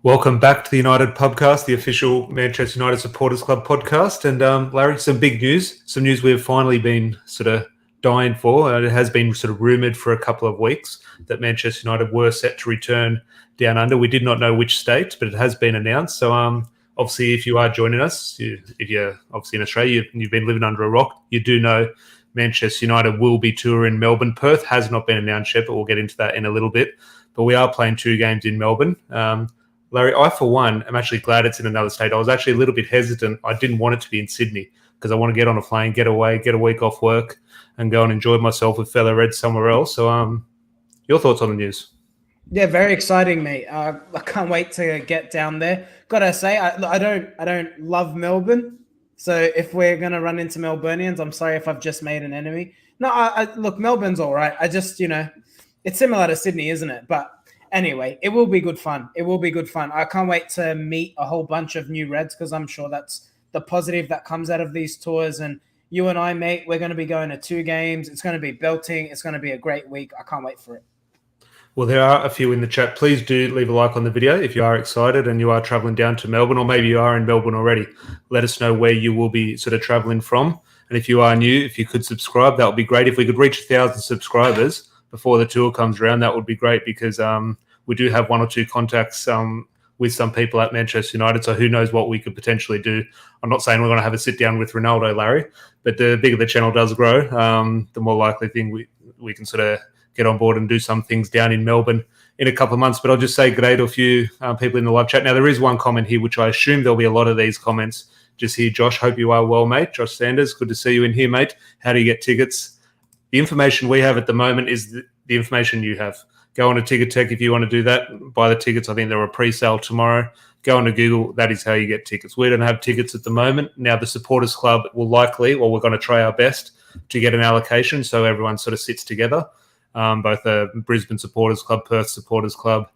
Welcome back to the United Podcast, the official Manchester United Supporters Club podcast. And Larry, some big news, some news we've finally been sort of dying for. It has been sort of rumoured for a couple of weeks that Manchester United were set to return down under. We did not know which state, but it has been announced. So obviously, if you are joining us, if you're obviously in Australia, you've been living under a rock, you do know Manchester United will be touring Melbourne. Perth has not been announced yet, but we'll get into that in a little bit. But we are playing 2 games in Melbourne. Larry, I, for one, am actually glad it's in another state. I was actually a little bit hesitant. I didn't want it to be in Sydney because I want to get on a plane, get away, get a week off work and go and enjoy myself with fellow Reds somewhere else. So your thoughts on the news? Yeah, very exciting, mate. I can't wait to get down there. Gotta say, I don't love Melbourne. So if we're going to run into Melburnians, I'm sorry if I've just made an enemy. No, look, Melbourne's all right. I just, it's similar to Sydney, isn't it? But anyway, it will be good fun. It will be good fun. I can't wait to meet a whole bunch of new Reds because I'm sure that's the positive that comes out of these tours. And you and I, mate, we're going to be going to 2 games. It's going to be belting. It's going to be a great week. I can't wait for it. Well, there are a few in the chat. Please do leave a like on the video if you are excited and you are travelling down to Melbourne, or maybe you are in Melbourne already. Let us know where you will be sort of travelling from. And if you are new, if you could subscribe, that would be great. If we could reach 1,000 subscribers before the tour comes around, that would be great because we do have 1 or 2 contacts with some people at Manchester United, so who knows what we could potentially do. I'm not saying we're going to have a sit-down with Ronaldo, Larry, but the bigger the channel does grow, the more likely thing we can sort of get on board and do some things down in Melbourne in a couple of months. But I'll just say good day to a few people in the live chat. Now, there is one comment here, which I assume there'll be a lot of these comments just here. Josh, hope you are well, mate. Josh Sanders, good to see you in here, mate. How do you get tickets? The information we have at the moment is the information you have. Go on to Ticket Tech if you want to do that. Buy the tickets. I think they're a pre-sale tomorrow. Go on to Google. That is how you get tickets. We don't have tickets at the moment. Now, the Supporters Club will likely, we're going to try our best to get an allocation so everyone sort of sits together. Both the Brisbane Supporters Club, Perth Supporters Club,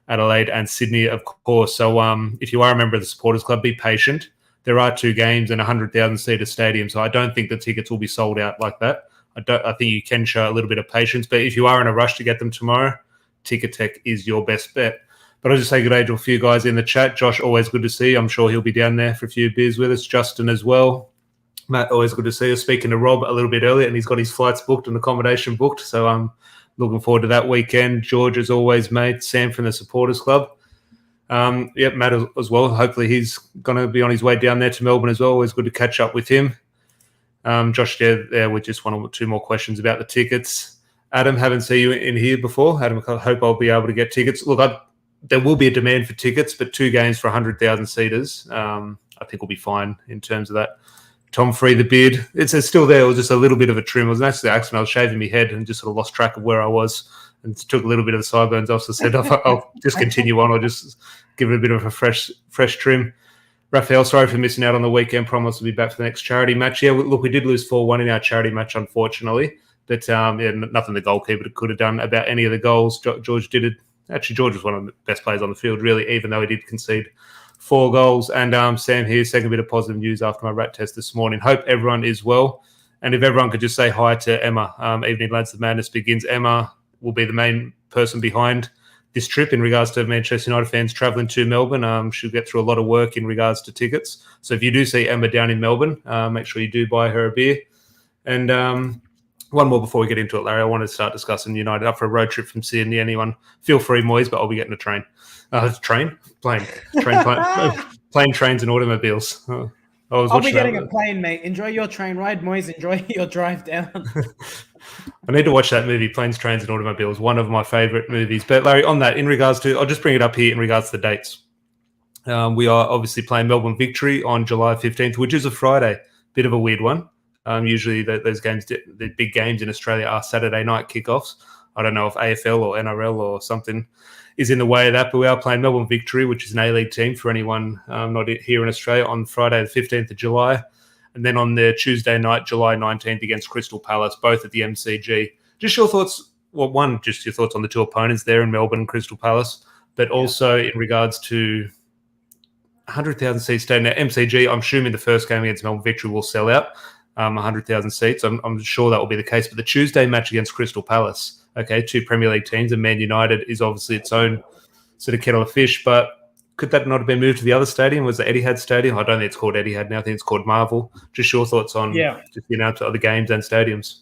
Adelaide and Sydney, of course. So if you are a member of the Supporters Club, be patient. There are 2 games and 100,000-seater stadium, so I don't think the tickets will be sold out like that. I think you can show a little bit of patience, but if you are in a rush to get them tomorrow, Ticket Tech is your best bet. But I'll just say good day to a few guys in the chat. Josh, always good to see you. I'm sure he'll be down there for a few beers with us. Justin as well. Matt, always good to see you. Speaking to Rob a little bit earlier, and he's got his flights booked and accommodation booked, so I'm looking forward to that weekend. George, as always, mate. Sam from the Supporters Club. Matt as well. Hopefully he's going to be on his way down there to Melbourne as well. Always good to catch up with him. Josh, there with just 1 or 2 more questions about the tickets. Adam, haven't seen you in here before. Adam, I hope I'll be able to get tickets. Look, there will be a demand for tickets, but 2 games for 100,000 seaters, I think will be fine in terms of that. Tom Free, the beard, it's still there. It was just a little bit of a trim. It was an accident. I was shaving my head and just sort of lost track of where I was and took a little bit of the sideburns off. So I said, I'll just continue on. I'll just give it a bit of a fresh trim. Raphael, sorry for missing out on the weekend. Promise to be back for the next charity match. Yeah, look, we did lose 4-1 in our charity match, unfortunately. But nothing the goalkeeper could have done about any of the goals. George did it. Actually, George was one of the best players on the field, really, even though he did concede 4 goals. And Sam here, second bit of positive news after my rat test this morning. Hope everyone is well. And if everyone could just say hi to Emma. Evening Lads, the madness begins. Emma will be the main person behind this trip in regards to Manchester United fans travelling to Melbourne. She'll get through a lot of work in regards to tickets. So if you do see Emma down in Melbourne, make sure you do buy her a beer. And one more before we get into it, Larry. I want to start discussing United up for a road trip from Sydney. Anyone, feel free, Moyes, but I'll be getting a train. Plane, trains and automobiles. I'll be getting a plane, mate. Enjoy your train ride, Moyes. Enjoy your drive down. I need to watch that movie, Planes, Trains and Automobiles, one of my favourite movies. But Larry, on that, in regards to, I'll just bring it up here in regards to the dates. We are obviously playing Melbourne Victory on July 15th, which is a Friday. Bit of a weird one. Usually those games, the big games in Australia are Saturday night kickoffs. I don't know if AFL or NRL or something is in the way of that, but we are playing Melbourne Victory, which is an A-League team for anyone not here in Australia, on Friday the 15th of July. And then on the Tuesday night, July 19th, against Crystal Palace, both at the MCG. Just your thoughts, well, one, just your thoughts on the 2 opponents there in Melbourne and Crystal Palace, but also in regards to 100,000 seats stadium. Now, MCG, I'm assuming the first game against Melbourne Victory will sell out 100,000 seats. I'm sure that will be the case. But the Tuesday match against Crystal Palace, okay, 2 Premier League teams, and Man United is obviously its own sort of kettle of fish. But Could that not have been moved to the other stadium? Was it Etihad Stadium? I don't think it's called Etihad now. I think it's called Marvel. Just your thoughts on just the announcement of the games and stadiums.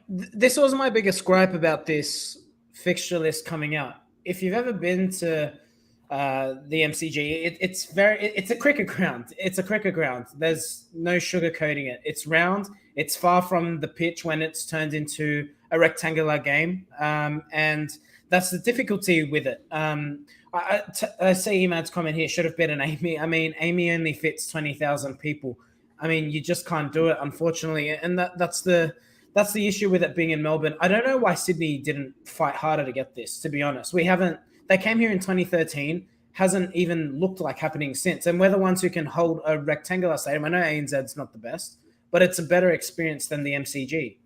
This was my biggest gripe about this fixture list coming out. If you've ever been to the MCG, it's a cricket ground. It's a cricket ground. There's no sugarcoating it. It's round. It's far from the pitch when it's turned into a rectangular game, and that's the difficulty with it. I see Emad's comment here should have been an Amy. I mean, Amy only fits 20,000 people. I mean, you just can't do it, unfortunately, and that's the issue with it being in Melbourne. I don't know why Sydney didn't fight harder to get this, to be honest. They came here in 2013, hasn't even looked like happening since. And we're the ones who can hold a rectangular stadium. I know ANZ's not the best, but it's a better experience than the MCG.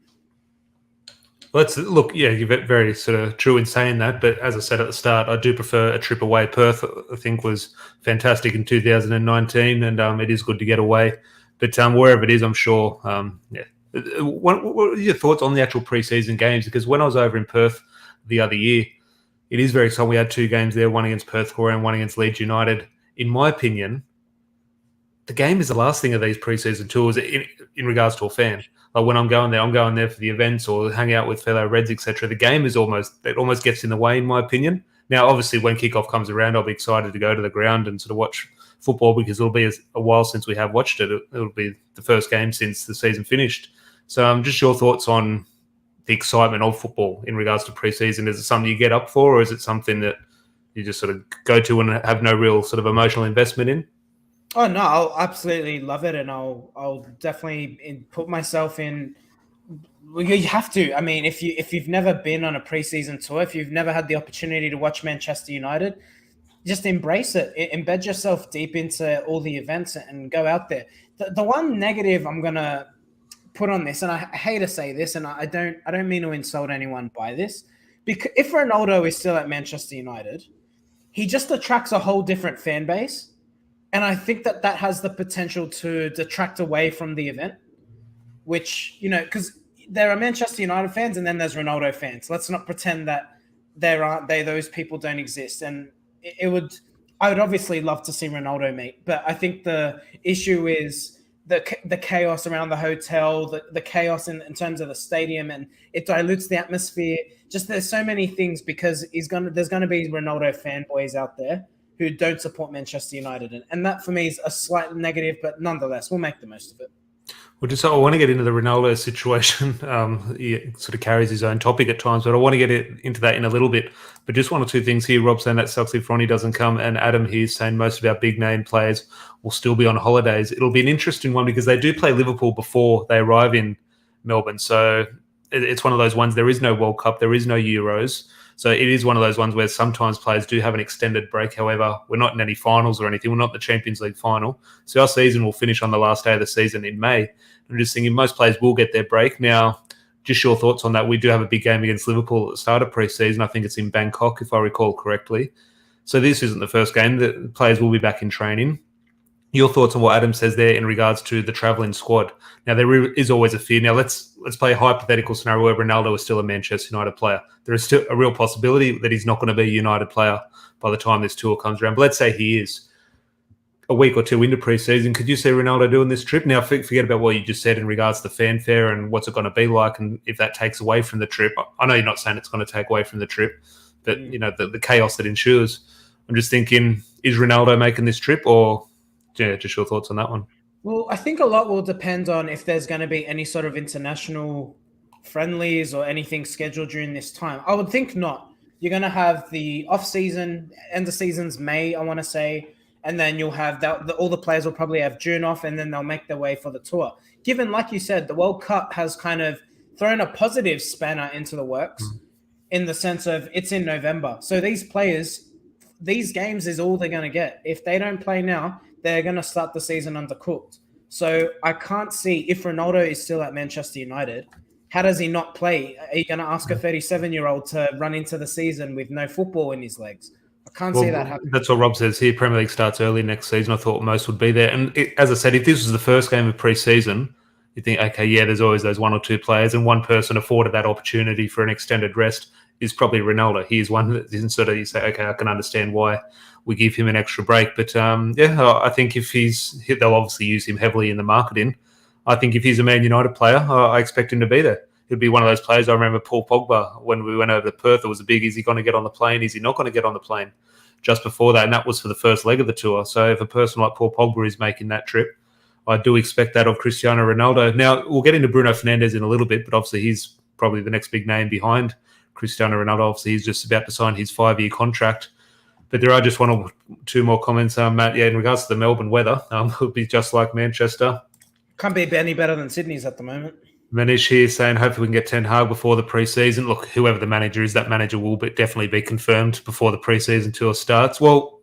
Well, you're very sort of true in saying that. But as I said at the start, I do prefer a trip away. Perth, I think, was fantastic in 2019, and it is good to get away. But wherever it is, I'm sure, What are your thoughts on the actual preseason games? Because when I was over in Perth the other year, it is very exciting. We had 2 games there, one against Perth Glory and one against Leeds United. In my opinion, the game is the last thing of these preseason tours in regards to a fan. Like when I'm going there for the events or hang out with fellow Reds, etc. The game is almost gets in the way, in my opinion. Now, obviously, when kickoff comes around, I'll be excited to go to the ground and sort of watch football because it'll be a while since we have watched it. It'll be the first game since the season finished. So just your thoughts on the excitement of football in regards to preseason. Is it something you get up for, or is it something that you just sort of go to and have no real sort of emotional investment in? Oh, no, I'll absolutely love it, and I'll definitely put myself in. Well, you have to. I mean, if you've never been on a preseason tour, if you've never had the opportunity to watch Manchester United, just embrace it. Embed yourself deep into all the events and go out there. The one negative I'm going to put on this, and I hate to say this, and I don't mean to insult anyone by this, because if Ronaldo is still at Manchester United, he just attracts a whole different fan base, and I think that has the potential to detract away from the event, which, because there are Manchester United fans and then there's Ronaldo fans. Let's not pretend that those people don't exist, and I would obviously love to see Ronaldo meet, but I think the issue is the chaos around the hotel, the chaos in terms of the stadium, and it dilutes the atmosphere. Just there's so many things because there's going to be Ronaldo fanboys out there who don't support Manchester United, and that for me is a slight negative, but nonetheless, we'll make the most of it. Well, I want to get into the Ronaldo situation. He sort of carries his own topic at times, but I want to get into that in a little bit. But just 1 or 2 things here. Rob saying that sucks if Ronnie doesn't come, and Adam here saying most of our big name players will still be on holidays. It'll be an interesting one because they do play Liverpool before they arrive in Melbourne. So it's one of those ones. There is no World Cup. There is no Euros. So it is one of those ones where sometimes players do have an extended break. However, we're not in any finals or anything. We're not in the Champions League final. So our season will finish on the last day of the season in May. I'm just thinking most players will get their break. Now, just your thoughts on that. We do have a big game against Liverpool at the start of pre-season. I think it's in Bangkok, if I recall correctly. So this isn't the first game. The players will be back in training. Your thoughts on what Adam says there in regards to the travelling squad. Now, there is always a fear. Now, let's play a hypothetical scenario where Ronaldo is still a Manchester United player. There is still a real possibility that he's not going to be a United player by the time this tour comes around. But let's say he is. A week or 2 into pre-season, could you see Ronaldo doing this trip? Now, forget about what you just said in regards to the fanfare and what's it going to be like, and if that takes away from the trip. I know you're not saying it's going to take away from the trip, but the chaos that ensues. I'm just thinking, is Ronaldo making this trip, or just your thoughts on that one? Well, I think a lot will depend on if there's going to be any sort of international friendlies or anything scheduled during this time. I would think not. You're going to have the off-season, end of season's May, I want to say. And then you'll have all the players will probably have June off, and then they'll make their way for the tour. Given, like you said, the World Cup has kind of thrown a positive spanner into the works in the sense of it's in November. So these players, these games is all they're going to get. If they don't play now, they're going to start the season undercooked. So I can't see if Ronaldo is still at Manchester United, how does he not play? Are you going to ask a 37-year-old to run into the season with no football in his legs? Can't see that happen. That's what Rob says here. Premier League starts early next season. I thought most would be there. And as I said, if this was the first game of pre-season, you think, okay, yeah, there's always those 1 or 2 players, and one person afforded that opportunity for an extended rest is probably Ronaldo. He is one that sort of you say, okay, I can understand why we give him an extra break. But I think if they'll obviously use him heavily in the marketing. I think if he's a Man United player, I expect him to be there. He'd be one of those players. I remember Paul Pogba when we went over to Perth. It was a big, is he going to get on the plane? Is he not going to get on the plane? Just before that, and that was for the first leg of the tour. So if a person like Paul Pogba is making that trip, I do expect that of Cristiano Ronaldo. Now, we'll get into Bruno Fernandes in a little bit, but obviously he's probably the next big name behind Cristiano Ronaldo. Obviously, he's just about to sign his 5-year contract. But there are just one or two more comments, Matt. Yeah, in regards to the Melbourne weather, it'll be just like Manchester. Can't be any better than Sydney's at the moment. Manish here saying hopefully we can get Ten Hag before the pre-season. Look, whoever the manager is, that manager will definitely be confirmed before the pre-season tour starts. Well,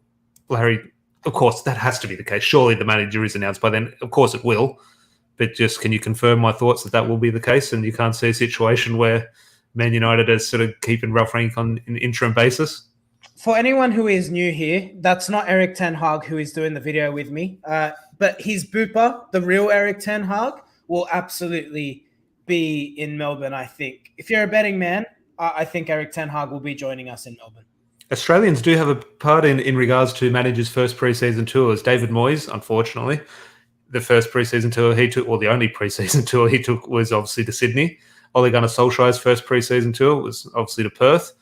Larry, of course, that has to be the case. Surely the manager is announced by then. Of course it will. But just can you confirm my thoughts that will be the case and you can't see a situation where Man United is sort of keeping rough rank on an interim basis? For anyone who is new here, that's not Eric Ten Hag who is doing the video with me. But his booper, the real Eric Ten Hag, will absolutely be in Melbourne, I think. If you're a betting man, I think Eric Ten Hag will be joining us in Melbourne. Australians do have a part in regards to managers' first pre-season tours. David Moyes, unfortunately, the first pre-season tour he took, or the only pre-season tour he took, was obviously to Sydney. Ole Gunnar Solskjaer's first pre-season tour was obviously to Perth.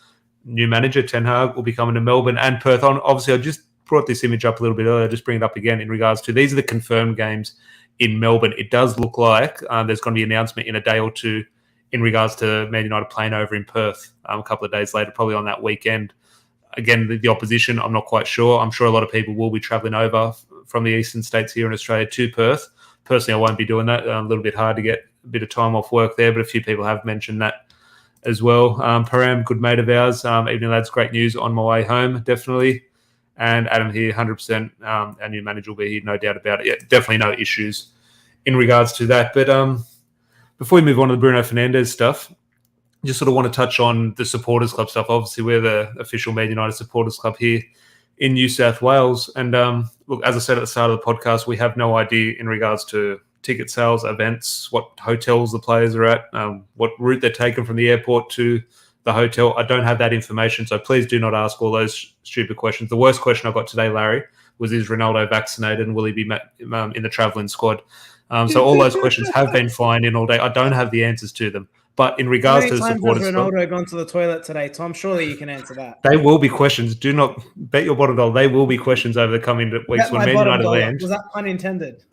New manager, Ten Hag, will be coming to Melbourne and Perth. Obviously, I just brought this image up a little bit earlier, just bring it up again in regards to these are the confirmed games in Melbourne. It does look like there's going to be an announcement in a day or two in regards to Man United playing over in Perth a couple of days later, probably on that weekend. Again, the opposition, I'm not quite sure. I'm sure a lot of people will be travelling over from the eastern states here in Australia to Perth. Personally, I won't be doing that. A little bit hard to get a bit of time off work there, but a few people have mentioned that as well. Param, good mate of ours. Evening, lads, great news on my way home, definitely. And Adam here, 100%. Our new manager will be here, no doubt about it. Yeah, definitely no issues in regards to that. But before we move on to the Bruno Fernandes stuff, just sort of want to touch on the supporters club stuff. Obviously, we're the official Man United supporters club here in New South Wales. And look, as I said at the start of the podcast, we have no idea in regards to ticket sales, events, what hotels the players are at, what route they're taking from the airport to the hotel. I don't have that information, so please do not ask all those stupid questions. The worst question I got today, Larry, was is Ronaldo vaccinated and will he be in the travelling squad? So all those questions have been flying in all day. I don't have the answers to them. But in regards to the supporters, has Ronaldo gone to the toilet today, Tom? Surely you can answer that. They will be questions. Do not bet your bottom dollar. They will be questions over the coming weeks when Man United land. Was that pun intended?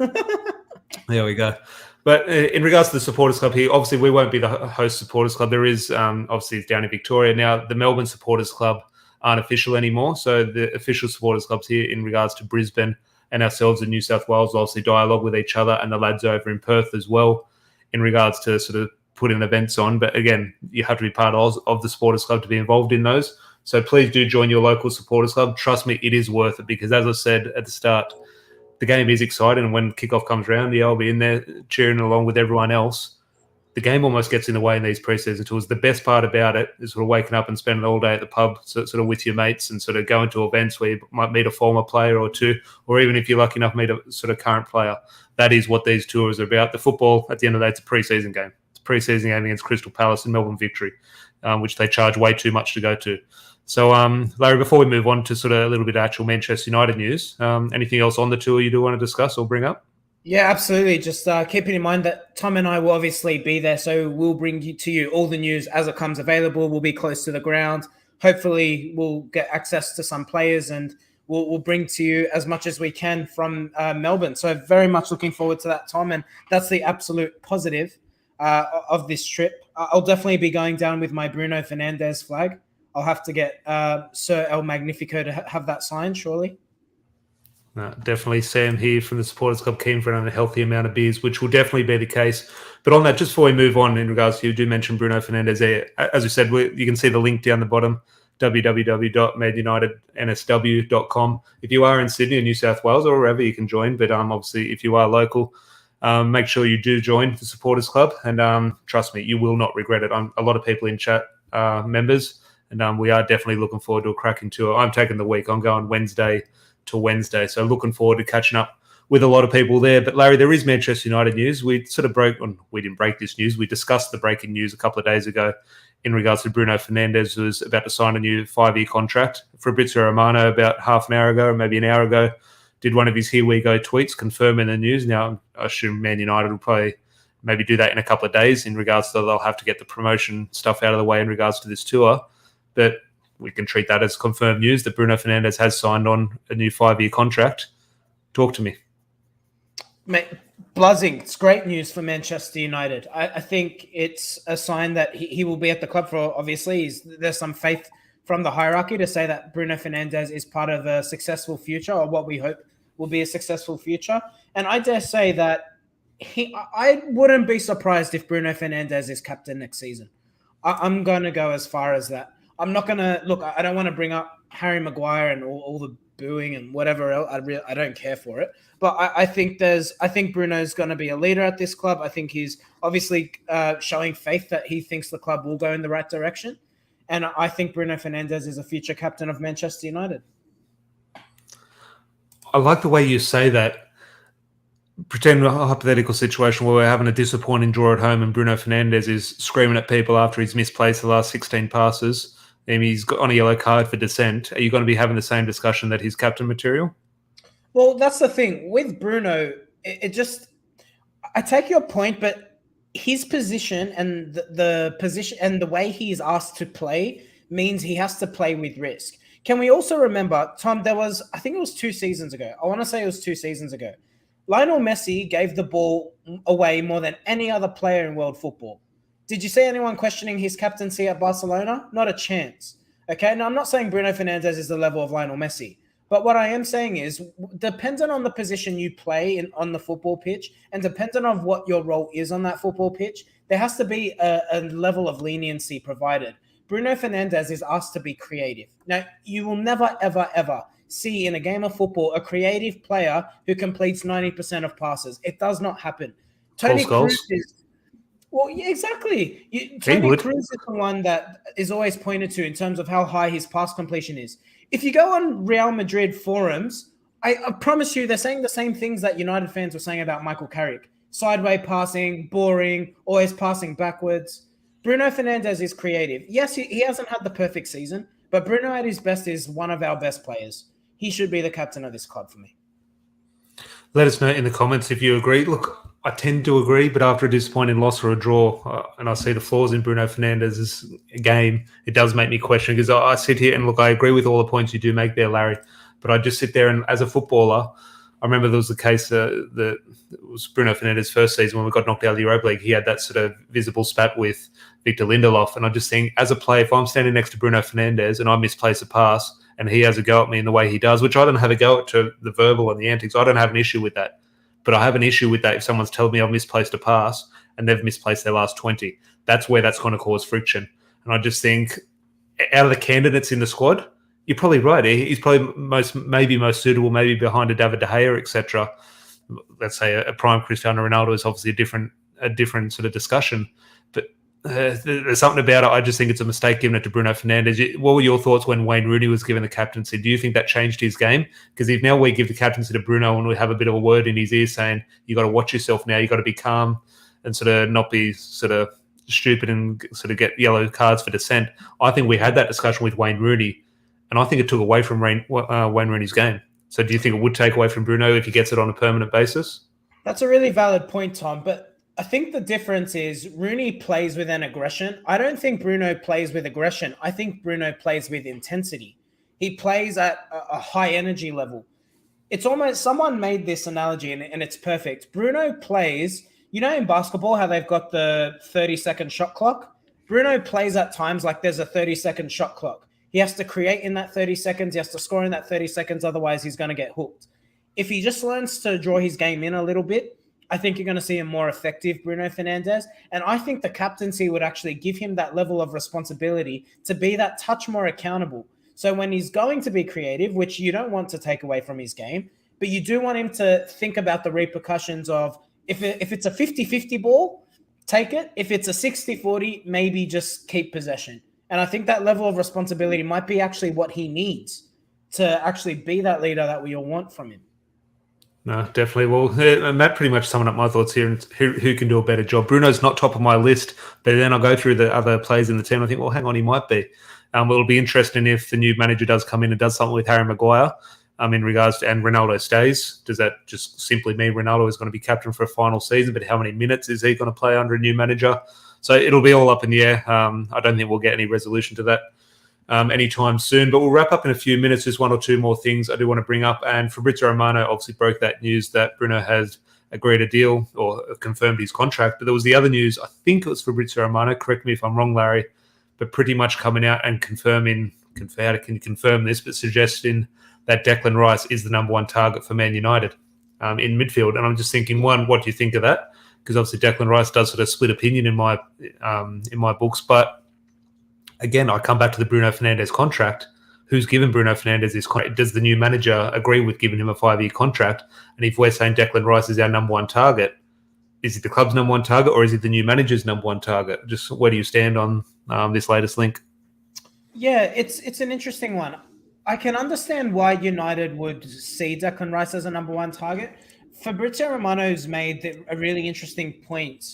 There we go. But in regards to the supporters club here, obviously we won't be the host supporters club. There is obviously it's down in Victoria now. The Melbourne supporters club aren't official anymore. So the official supporters clubs here in regards to Brisbane and ourselves in New South Wales obviously dialogue with each other and the lads over in Perth as well in regards to sort of putting events on. But again, you have to be part of the supporters club to be involved in those. So please do join your local supporters club. Trust me, it is worth it because as I said at the start, the game is exciting. And when kickoff comes around, yeah, I'll be in there cheering along with everyone else. The game almost gets in the way in these preseason tours. The best part about it is sort of waking up and spending all day at the pub, sort of with your mates and sort of going to events where you might meet a former player or two, or even if you're lucky enough to meet a sort of current player. That is what these tours are about. The football, at the end of the day, it's a preseason game. It's a preseason game against Crystal Palace and Melbourne Victory, which they charge way too much to go to. So, Larry, before we move on to sort of a little bit of actual Manchester United news, anything else on the tour you do want to discuss or bring up? Yeah, absolutely. Just keeping in mind that Tom and I will obviously be there, so we'll bring to you all the news as it comes available. We'll be close to the ground. Hopefully, we'll get access to some players and we'll bring to you as much as we can from Melbourne. So very much looking forward to that, Tom. And that's the absolute positive of this trip. I'll definitely be going down with my Bruno Fernandes flag. I'll have to get Sir El Magnifico to have that signed, surely. Definitely Sam here from the Supporters Club keen for a healthy amount of beers, which will definitely be the case. But on that, just before we move on in regards to you do mention Bruno Fernandes there. As we said, you can see the link down the bottom, www.manunitednsw.com. If you are in Sydney or New South Wales or wherever, you can join. But obviously, if you are local, make sure you do join the Supporters Club. And trust me, you will not regret it. A lot of people in chat are members, and we are definitely looking forward to a cracking tour. I'm taking the week. I'm going Wednesday to Wednesday. So looking forward to catching up with a lot of people there. But Larry, there is Manchester United news. We didn't break this news. We discussed the breaking news a couple of days ago in regards to Bruno Fernandes, who was about to sign a new 5-year contract. Fabrizio Romano, about half an hour ago, or maybe an hour ago, did one of his here we go tweets confirming the news. Now, I assume Man United will probably maybe do that in a couple of days in regards to they'll have to get the promotion stuff out of the way in regards to this tour. But we can treat that as confirmed news that Bruno Fernandes has signed on a new 5-year contract. Talk to me. Mate, buzzing. It's great news for Manchester United. I think it's a sign that he will be at the club for, obviously, there's some faith from the hierarchy to say that Bruno Fernandes is part of a successful future, or what we hope will be a successful future. And I dare say that I wouldn't be surprised if Bruno Fernandes is captain next season. I'm going to go as far as that. I'm not going to look. I don't want to bring up Harry Maguire and all the booing and whatever else. I don't care for it. But I think Bruno's going to be a leader at this club. I think he's obviously showing faith that he thinks the club will go in the right direction. And I think Bruno Fernandes is a future captain of Manchester United. I like the way you say that. Pretend a hypothetical situation where we're having a disappointing draw at home and Bruno Fernandes is screaming at people after he's misplaced the last 16 passes and he's got on a yellow card for dissent. Are you going to be having the same discussion that he's captain material? Well, that's the thing. With Bruno, I take your point, but his position and the position and the way he's asked to play means he has to play with risk. Can we also remember, Tom, I think it was 2 seasons ago. I want to say it was 2 seasons ago. Lionel Messi gave the ball away more than any other player in world football. Did you see anyone questioning his captaincy at Barcelona? Not a chance. Okay, now I'm not saying Bruno Fernandes is the level of Lionel Messi, but what I am saying is, dependent on the position you play on the football pitch and dependent on what your role is on that football pitch, there has to be a level of leniency provided. Bruno Fernandes is asked to be creative. Now, you will never, ever, ever see in a game of football a creative player who completes 90% of passes. It does not happen. Tony Cruz is... Well, yeah, exactly. Tony Cruz is the one that is always pointed to in terms of how high his pass completion is. If you go on Real Madrid forums, I promise you they're saying the same things that United fans were saying about Michael Carrick. Sideways passing, boring, always passing backwards. Bruno Fernandes is creative. Yes, he hasn't had the perfect season, but Bruno at his best is one of our best players. He should be the captain of this club for me. Let us know in the comments if you agree. Look, I tend to agree, but after a disappointing loss or a draw, and I see the flaws in Bruno Fernandes' game, it does make me question, because I sit here and look, I agree with all the points you do make there, Larry, but I just sit there and as a footballer, I remember there was the case that it was Bruno Fernandes' first season when we got knocked out of the Europa League. He had that sort of visible spat with Victor Lindelof, and I just think, as a player, if I'm standing next to Bruno Fernandes and I misplace a pass and he has a go at me in the way he does, which I don't have a go at to the verbal and the antics, I don't have an issue with that. But I have an issue with that if someone's telling me I've misplaced a pass and they've misplaced their last 20. That's where that's going to cause friction. And I just think, out of the candidates in the squad, you're probably right. He's probably most suitable, maybe behind a David De Gea, etc. Let's say a prime Cristiano Ronaldo is obviously a different sort of discussion. But there's something about it. I just think it's a mistake giving it to Bruno Fernandes. What were your thoughts when Wayne Rooney was given the captaincy? Do you think that changed his game? Because if now we give the captaincy to Bruno and we have a bit of a word in his ear saying, you got to watch yourself now, you got to be calm and sort of not be sort of stupid and sort of get yellow cards for dissent. I think we had that discussion with Wayne Rooney, and I think it took away from Wayne Rooney's game. So do you think it would take away from Bruno if he gets it on a permanent basis? That's a really valid point, Tom, but I think the difference is Rooney plays with an aggression. I don't think Bruno plays with aggression. I think Bruno plays with intensity. He plays at a high energy level. It's almost, someone made this analogy and it's perfect. Bruno plays, you know, in basketball, how they've got the 30-second shot clock. Bruno plays at times like there's a 30-second shot clock. He has to create in that 30 seconds. He has to score in that 30 seconds. Otherwise, he's going to get hooked. If he just learns to draw his game in a little bit, I think you're going to see a more effective Bruno Fernandes. And I think the captaincy would actually give him that level of responsibility to be that touch more accountable. So when he's going to be creative, which you don't want to take away from his game, but you do want him to think about the repercussions of if it's a 50-50 ball, take it. If it's a 60-40, maybe just keep possession. And I think that level of responsibility might be actually what he needs to actually be that leader that we all want from him. No, definitely. Well, Matt pretty much summed up my thoughts here. And who can do a better job? Bruno's not top of my list, but then I'll go through the other players in the team. I think, well, hang on, he might be. It'll be interesting if the new manager does come in and does something with Harry Maguire in regards to, and Ronaldo stays. Does that just simply mean Ronaldo is going to be captain for a final season? But how many minutes is he going to play under a new manager? So it'll be all up in the air. I don't think we'll get any resolution to that anytime soon. But we'll wrap up in a few minutes. Just one or two more things I do want to bring up. And Fabrizio Romano obviously broke that news that Bruno has agreed a deal or confirmed his contract. But there was the other news. I think it was Fabrizio Romano. Correct me if I'm wrong, Larry. But pretty much coming out and confirming, how can you confirm this, but suggesting that Declan Rice is the number one target for Man United in midfield. And I'm just thinking, one, what do you think of that? Because obviously Declan Rice does sort of split opinion in my books. But again, I come back to the Bruno Fernandes contract. Who's given Bruno Fernandes this contract? Does the new manager agree with giving him a 5-year contract? And if we're saying Declan Rice is our number one target, is it the club's number one target or is it the new manager's number one target? Just where do you stand on this latest link? Yeah, it's an interesting one. I can understand why United would see Declan Rice as a number one target. Fabrizio Romano's made a really interesting point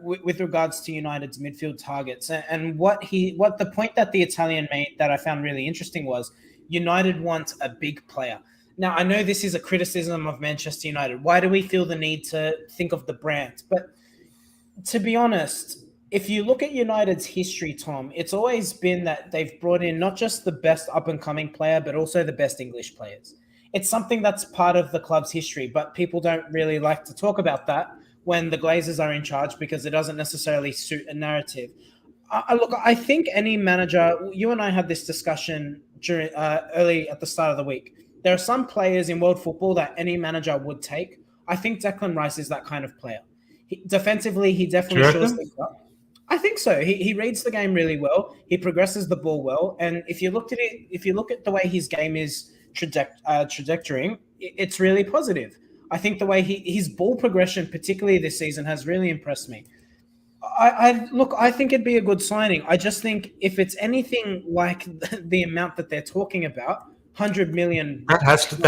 with regards to United's midfield targets, and what the point that the Italian made that I found really interesting was United want a big player. Now, I know this is a criticism of Manchester United. Why do we feel the need to think of the brand? But to be honest, if you look at United's history, Tom, it's always been that they've brought in not just the best up-and-coming player, but also the best English players. It's something that's part of the club's history, but people don't really like to talk about that when the Glazers are in charge because it doesn't necessarily suit a narrative. Look, I think any manager, you and I had this discussion during early at the start of the week. There are some players in world football that any manager would take. I think Declan Rice is that kind of player. Defensively, he definitely shores things up. I think so. He reads the game really well. He progresses the ball well. And if you look at the way his game is trajectorying, it's really positive. I think the way his ball progression, particularly this season, has really impressed me. I think it'd be a good signing. I just think if it's anything like the amount that they're talking about, 100 million. That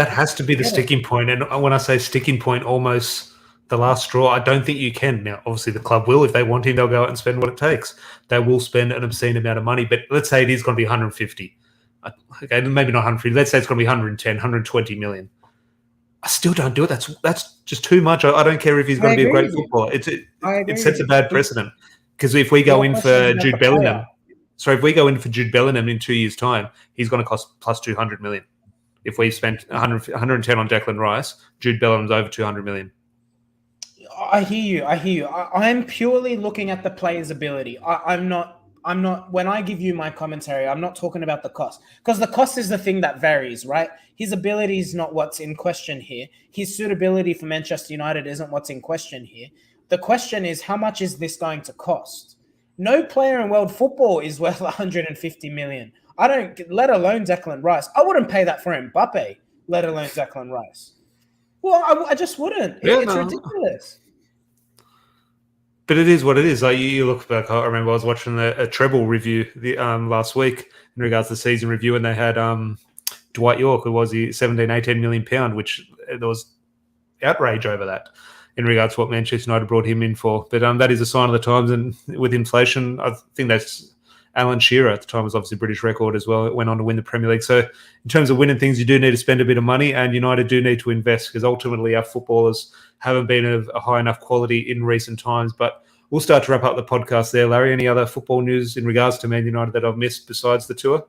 has to be the sticking point. And when I say sticking point, almost the last straw, I don't think you can. Now, obviously, the club will. If they want him, they'll go out and spend what it takes. They will spend an obscene amount of money. But let's say it is going to be 150. Okay, maybe not 150. Let's say it's going to be 110, 120 million. I still don't do it. That's just too much. I don't care if he's going to be a great footballer. It sets a bad precedent. Because if we go in for Jude Bellingham, in 2 years' time, he's going to cost plus 200 million. If we spent 110 on Declan Rice, Jude Bellingham's over 200 million. I hear you. I'm purely looking at the player's ability. I'm not. When I give you my commentary, I'm not talking about the cost, because the cost is the thing that varies, right? His ability is not what's in question here. His suitability for Manchester United isn't what's in question here. The question is, how much is this going to cost? No player in world football is worth 150 million. Let alone Declan Rice. I wouldn't pay that for Mbappe, let alone Declan Rice. Well, I just wouldn't. It's ridiculous. But it is what it is. Like you look back, I remember I was watching a treble review last week in regards to the season review, and they had Dwight York, who was the 17, 18 million pound, which there was outrage over that in regards to what Manchester United brought him in for. But that is a sign of the times, and with inflation, I think that's Alan Shearer at the time was obviously a British record as well. It went on to win the Premier League. So in terms of winning things, you do need to spend a bit of money, and United do need to invest, because ultimately our footballers haven't been of a high enough quality in recent times. But we'll start to wrap up the podcast there. Larry, any other football news in regards to Man United that I've missed besides the tour?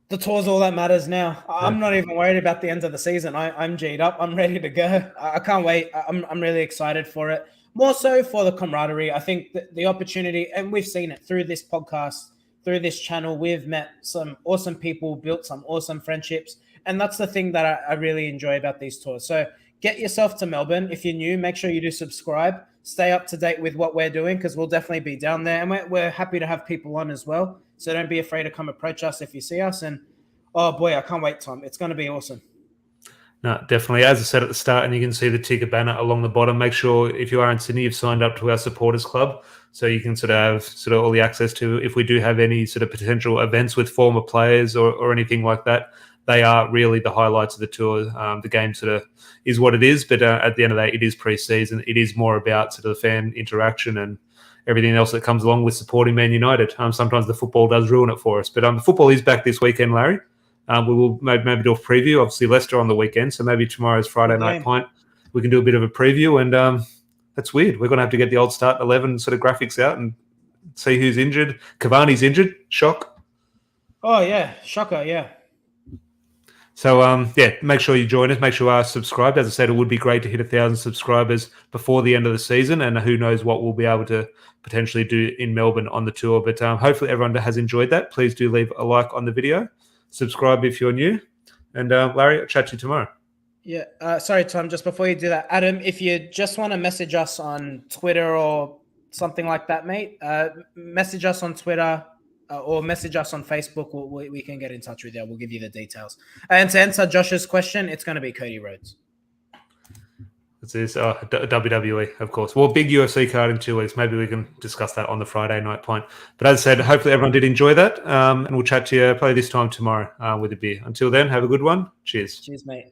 The tour's all that matters now. I'm not even worried about the end of the season. I'm G'd up. I'm ready to go. I can't wait. I'm really excited for it. More so for the camaraderie. I think the opportunity, and we've seen it through this podcast, through this channel, we've met some awesome people, built some awesome friendships. And that's the thing that I really enjoy about these tours. So get yourself to Melbourne. If you're new, make sure you do subscribe. Stay up to date with what we're doing, because we'll definitely be down there. And we're happy to have people on as well. So don't be afraid to come approach us if you see us. And, oh, boy, I can't wait, Tom. It's going to be awesome. No, definitely. As I said at the start, and you can see the ticket banner along the bottom, make sure if you are in Sydney, you've signed up to our supporters club, so you can sort of have all the access to, if we do have any sort of potential events with former players or anything like that, they are really the highlights of the tour. The game sort of is what it is, but at the end of the day, it is pre-season. It is more about sort of the fan interaction and everything else that comes along with supporting Man United. Sometimes the football does ruin it for us, but the football is back this weekend, Larry. We will maybe do a preview. Obviously, Leicester on the weekend, so maybe tomorrow's Friday night pint, we can do a bit of a preview. And that's weird. We're going to have to get the old start 11 sort of graphics out and see who's injured. Cavani's injured. Shock. Oh, yeah. Shocker, yeah. So, make sure you join us. Make sure you are subscribed. As I said, it would be great to hit 1,000 subscribers before the end of the season, and who knows what we'll be able to potentially do in Melbourne on the tour. But hopefully everyone has enjoyed that. Please do leave a like on the video. Subscribe if you're new. And Larry, I'll chat to you tomorrow. Yeah. Sorry, Tom, just before you do that, Adam, if you just want to message us on Twitter or something like that, mate, message us on Twitter or message us on Facebook. We can get in touch with you. We'll give you the details. And to answer Josh's question, it's going to be Cody Rhodes. This is WWE, of course. Well, big UFC card in 2 weeks. Maybe we can discuss that on the Friday night point. But as I said, hopefully everyone did enjoy that. And we'll chat to you probably this time tomorrow with a beer. Until then, have a good one. Cheers. Cheers, mate.